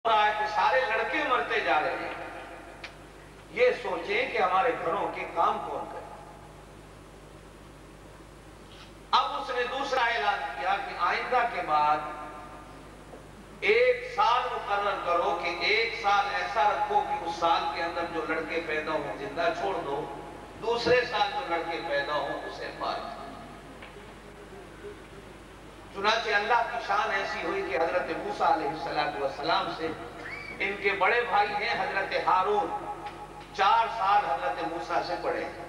رہا ہے کہ سارے لڑکے مرتے جا رہے ہیں، یہ سوچیں کہ ہمارے گھروں کے کام کون کرے۔ اب اس نے دوسرا اعلان کیا کہ آئندہ کے بعد 1 سال مقرر کرو کہ 1 سال ایسا رکھو کہ اس سال کے اندر جو لڑکے پیدا ہوں زندہ چھوڑ دو، دوسرے سال جو لڑکے پیدا ہوں اسے مار دو۔ چنانچہ اللہ کی شان ایسی ہوئی کہ حضرت موسیٰ علیہ السلام سے ان کے بڑے بھائی ہیں حضرت ہارون، 4 سال حضرت موسیٰ سے بڑے ہیں۔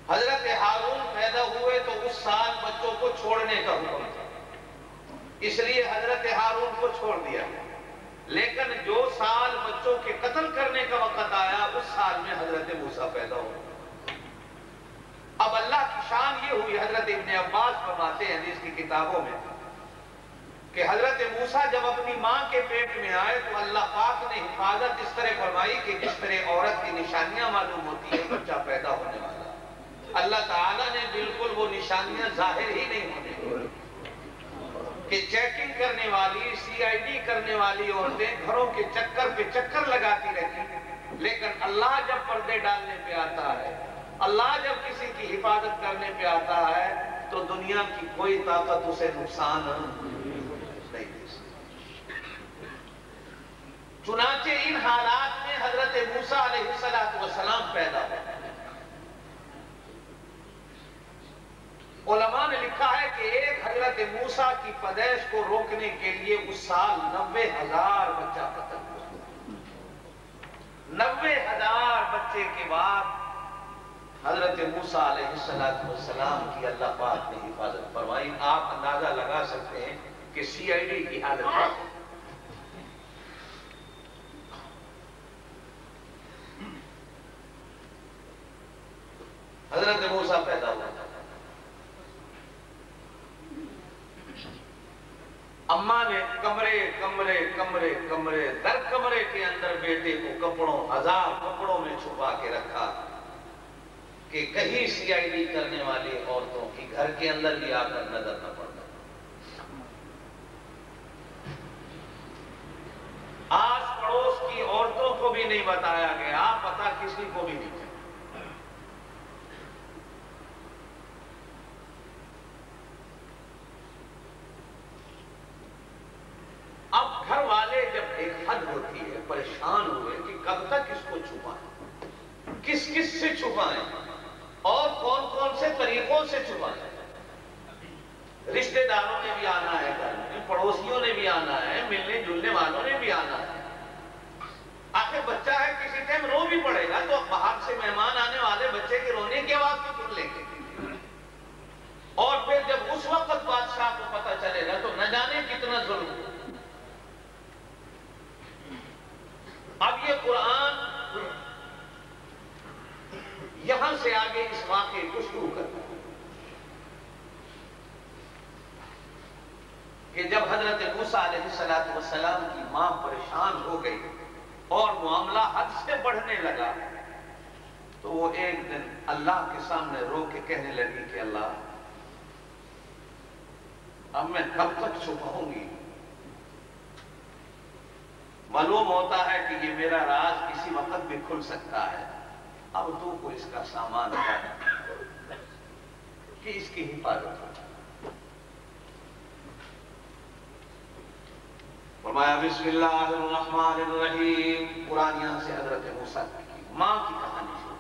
حضرت ہارون پیدا ہوئے تو اس سال بچوں کو چھوڑنے کا حکم تھا، اس لیے حضرت ہارون کو چھوڑ دیا، لیکن جو سال بچوں کے قتل کرنے کا وقت آیا اس سال میں حضرت موسیٰ پیدا ہوئے۔ اب اللہ کی شان یہ ہوئی، حضرت ابن عباس فرماتے ہیں حدیث کی کتابوں میں کہ حضرت موسیٰ جب اپنی ماں کے پیٹ میں آئے تو اللہ پاک نے حفاظت اس طرح فرمائی کہ جس طرح عورت کی نشانیاں معلوم ہوتی ہیں بچہ پیدا ہونے والا، اللہ تعالیٰ نے بالکل وہ نشانیاں ظاہر ہی نہیں ہونے دی کہ چیکنگ کرنے والی CID کرنے والی عورتیں گھروں کے چکر پہ چکر لگاتی رہتی، لیکن اللہ جب پردے ڈالنے پہ آتا ہے، اللہ جب کسی کی حفاظت کرنے پہ آتا ہے تو دنیا کی کوئی طاقت اسے نقصان نہیں دے سکتی۔ چنانچہ ان حالات میں حضرت موسیٰ علیہ السلام پیدا ہوئے۔ علماء نے لکھا ہے کہ ایک حضرت موسیٰ کی پیدائش کو روکنے کے لیے اس سال 90,000 بچہ قتل ہوا۔ 90,000 بچے کے بعد حضرت موسیٰ علیہ السلام کی اللہ پاک نے حفاظت فرمائی۔ آپ اندازہ لگا سکتے ہیں کہ CID کی حالت ہے۔ حضرت موسیٰ پیدا ہوا، اماں نے کمرے در کمرے کے اندر بیٹے کو کپڑوں 1000 کپڑوں میں چھپا کے رکھا کہ کہیں CID کرنے والی عورتوں کی گھر کے اندر بھی آ کر نظر نہ پڑتا۔ آس پڑوس کی عورتوں کو بھی نہیں بتایا گیا، پتہ کسی کو بھی نہیں چلا۔ اب گھر والے جب ایک حد ہوتی ہے پریشان ہوئے کہ کب تک اس کو چھپائیں، کس سے چھپائیں اور کون سے طریقوں سے چھپائیں۔ رشتہ داروں نے بھی آنا ہے گھر میں، پڑوسیوں نے بھی آنا ہے، ملنے جلنے والوں نے بھی آنا ہے۔ آخر بچہ ہے کسی ٹائم رو بھی پڑے گا تو باہر سے مہمان آنے والے بچے کے رونے کی آواز کو سن لیں گے، اور پھر جب اس وقت بادشاہ کو پتہ چلے گا تو نہ جانے کتنا ظلم۔ اب یہ قرآن یہاں سے آگے اس واقعے کو شروع کرتا ہے کہ جب حضرت موسیٰ علیہ السلام کی ماں پریشان ہو گئی اور معاملہ حد سے بڑھنے لگا تو وہ ایک دن اللہ کے سامنے رو کے کہنے لگی کہ اللہ اب میں کب تک چھپاؤں گی؟ معلوم ہوتا ہے کہ یہ میرا راز کسی وقت بھی کھل سکتا ہے، اب تو کو اس کا سامان کر کہ اس کی حفاظت ہو۔ فرمایا بسم اللہ الرحمن الرحیم۔ قرآن یہاں سے حضرت موسیٰ کی ماں کی کہانی شروع۔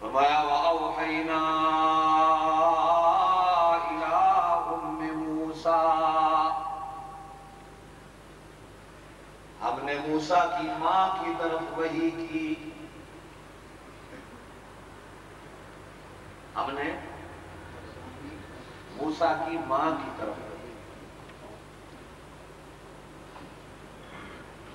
فرمایا وَأَوْحَيْنَا إِلَىٰ أُمِّ مُوسَىٰ، ہم نے موسیٰ کی ماں کی طرف وحی کی، ہم نے موسیٰ کی ماں کی طرف وحی کی۔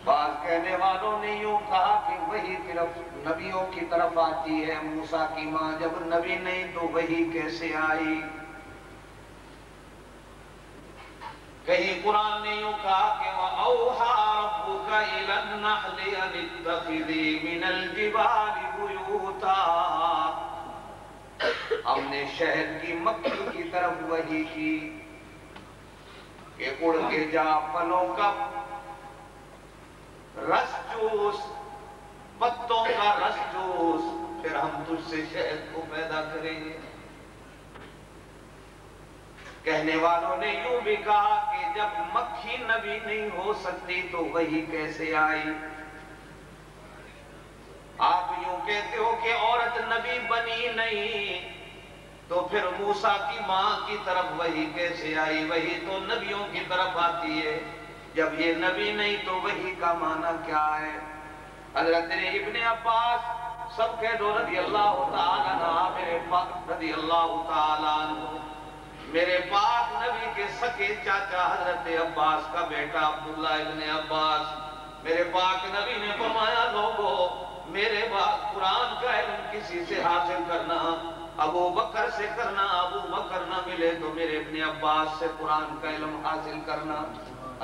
بعض کہنے والوں نے یوں کہا کہ وحی صرف نبیوں کی طرف آتی ہے، موسیٰ کی ماں جب نبی نہیں تو وحی کیسے آئی؟ کہیں قرآن نے یوں کہا کہ وَأَوْحَىٰ رَبُّكَ ربك إلى النحل أن اتخذي من الجبال بيوتا. ہم نے شہد کی مکھی کی طرف وحی کی کہ اڑ کے جا پھلوں کا رس چوس، پتوں کا رس چوس، پھر ہم تجھ سے شہد کو پیدا کریں گے. کہنے والوں نے یوں بھی کہا کہ جب مکھی نبی نہیں ہو سکتی تو وحی کیسے آئی؟ آپ یوں کہتے ہو کہ عورت نبی بنی نہیں تو پھر موسیٰ کی ماں کی طرف وحی کیسے آئی؟ وحی تو نبیوں کی طرف آتی ہے. جب یہ نبی نہیں تو وحی کا معنی کیا ہے؟ حضرت ابن عباس سب کہہ دو رضی اللہ تعالیٰ عنہ، میرے پاک رضی اللہ تعالیٰ عنہ، میرے پاک نبی کے سکے چاچا حضرت عباس کا بیٹا عبداللہ ابن عباس، میرے پاک نبی نے فرمایا لوگو میرے بعد قرآن کا علم کسی سے حاصل کرنا، ابو بکر سے کرنا، ابو بکر نہ ملے تو میرے ابن عباس سے قرآن کا علم حاصل کرنا.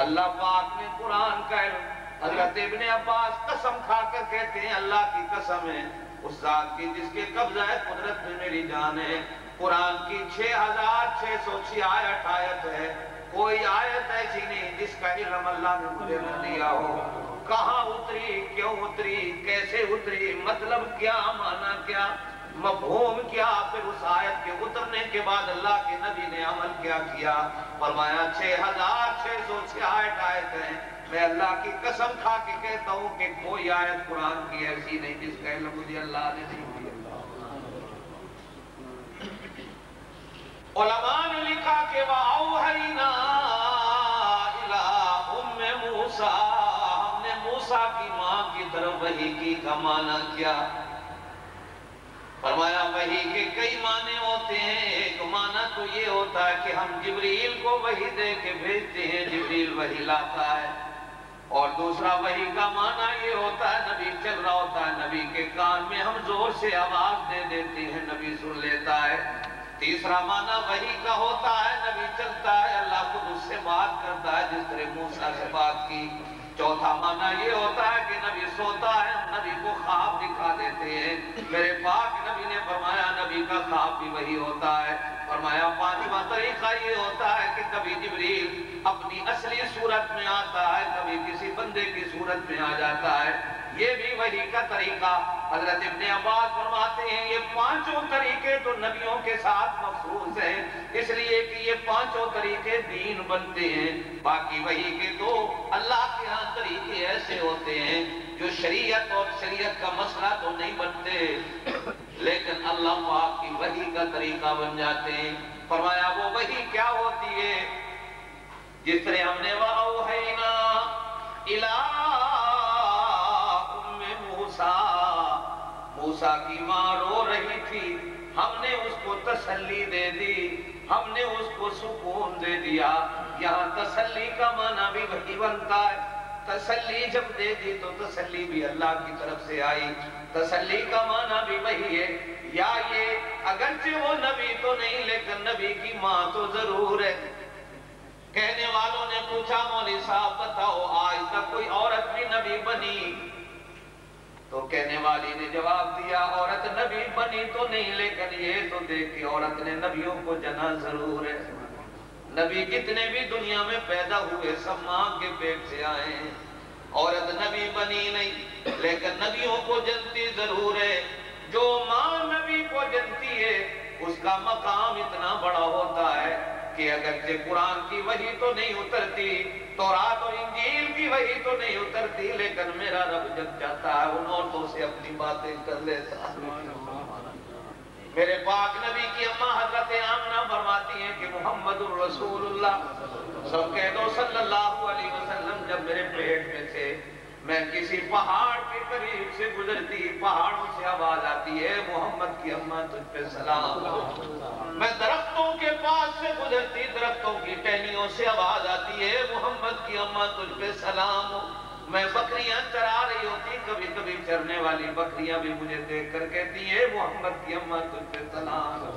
اللہ پاک نے قرآن کا علم، حضرت ابن عباس قسم کھا کر کہتے ہیں اللہ کی قسم ہے اس ذات کی جس کے قبضہ ہے قدرت میں میری جان ہے، قرآن کی 6606 آیت ہے، کوئی آیت ایسی نہیں جس کا علم اللہ نے مجھے نہ دیا ہو. کہاں اتری، کیوں اتری، کیسے اتری، مطلب کیا، معنی کیا، مفہوم کیا، پھر اس آیت کے اترنے کے بعد اللہ کے نبی نے عمل کیا کیا؟ فرمایا 6606 آیت ہیں. میں اللہ کی قسم کھا کے کہتا ہوں کہ کوئی آیت قرآن کی ایسی نہیں جس کا علم مجھے اللہ نے نہیں دیا. علماء نے لکھا کہ وَأَوْحَيْنَا إِلَىٰ أُمِّ مُوسَىٰ، ہم نے موسیٰ کی ماں کی طرف وحی کی کا معنی کیا؟ فرمایا وحی کے کئی معنی ہوتے ہیں. ایک معنی تو یہ ہوتا ہے کہ ہم جبریل کو وحی دے کے بھیجتے ہیں، جبریل وحی لاتا ہے. اور دوسرا وحی کا معنی یہ ہوتا ہے نبی چل رہا ہوتا ہے، نبی کے کان میں ہم زور سے آواز دے دیتے ہیں، نبی سن لیتا ہے. تیسرا معنی وحی کا ہوتا ہے نبی چلتا ہے اللہ خود اس سے بات کرتا ہے جس طرح موسیٰ سے بات کی. چوتھا معنی یہ ہوتا ہے کہ نبی سوتا ہے، ہم نبی کو خواب دکھا دیتے ہیں. میرے پاک نبی نے فرمایا نبی کا خواب بھی وہی ہوتا ہے. فرمایا پانچواں طریقہ یہ ہوتا ہے کہ کبھی جبریل اپنی اصلی صورت میں آتا ہے، کبھی کسی بندے کی صورت میں آ جاتا ہے. یہ بھی وحی کا طریقہ. حضرت ابن عباس فرماتے ہیں یہ پانچوں طریقے تو نبیوں کے ساتھ مخصوص ہیں، اس لیے کہ یہ پانچوں طریقے دین بنتے ہیں. باقی وحی کے تو اللہ کے ہاں طریقے ایسے ہوتے ہیں جو شریعت اور شریعت کا مسئلہ تو نہیں بنتے لیکن اللہ پاک کی وحی کا طریقہ بن جاتے ہیں. فرمایا وہ وحی کیا ہوتی ہے؟ جس طرح ہم نے وَأَوْحَيْنَا إِلَىٰ أُمِّ مُوسَىٰ، موسیٰ کی ماں رو رہی تھی، ہم نے اس کو تسلی دے دی، ہم نے اس کو سکون دے دیا. یہاں تسلی کا معنی بھی وحی بنتا ہے. تسلی جب دے دی تو تسلی بھی اللہ کی طرف سے آئی. تسلی کا معنی بھی وہی ہے. یا یہ اگرچہ وہ نبی تو نہیں لیکن نبی کی ماں تو ضرور ہے. کہنے والوں نے پوچھا مولوی صاحب بتاؤ آج تک کوئی عورت بھی نبی بنی؟ تو کہنے والی نے جواب دیا عورت نبی بنی تو نہیں لیکن یہ تو دیکھ کہ عورت نے نبیوں کو جنا ضرور ہے. نبی کتنے بھی دنیا میں پیدا ہوئے سب ماں کے پیٹ سے آئے ہیں. عورت نبی بنی نہیں لیکن نبیوں کو جنتی ضرور ہے. جو ماں نبی کو جنتی ہے اس کا مقام اتنا بڑا ہوتا ہے کہ اگرچہ قرآن کی وحی تو نہیں اترتی، تورات اور انجیل کی وحی تو نہیں اترتی، لیکن میرا رب جب چاہتا ہے ان عورتوں سے اپنی باتیں کر لیتا ہے. میرے پاک نبی کی اماں حضرت آمنہ فرماتی ہیں کہ محمد الرسول اللہ سب کہہ دو صلی اللہ علیہ وسلم جب میرے پیٹ میں تھے میں کسی پہاڑ کے قریب سے گزرتی پہاڑوں سے آواز آتی ہے محمد کی اماں تجھ پہ سلام. میں درختوں کے پاس سے گزرتی درختوں کی ٹہنیوں سے آواز آتی ہے محمد کی اماں تجھ پہ سلام. میں بکریاں چرا رہی ہوتی کبھی کبھی چرنے والی بکریاں بھی مجھے دیکھ کر کہتی ہیں محمد کی اماں تجھ پہ سلام.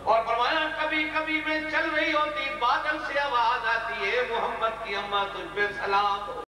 اور فرمایا کبھی کبھی میں چل رہی ہوتی بادل سے آواز آتی ہے محمد کی اماں تجھ پہ سلام.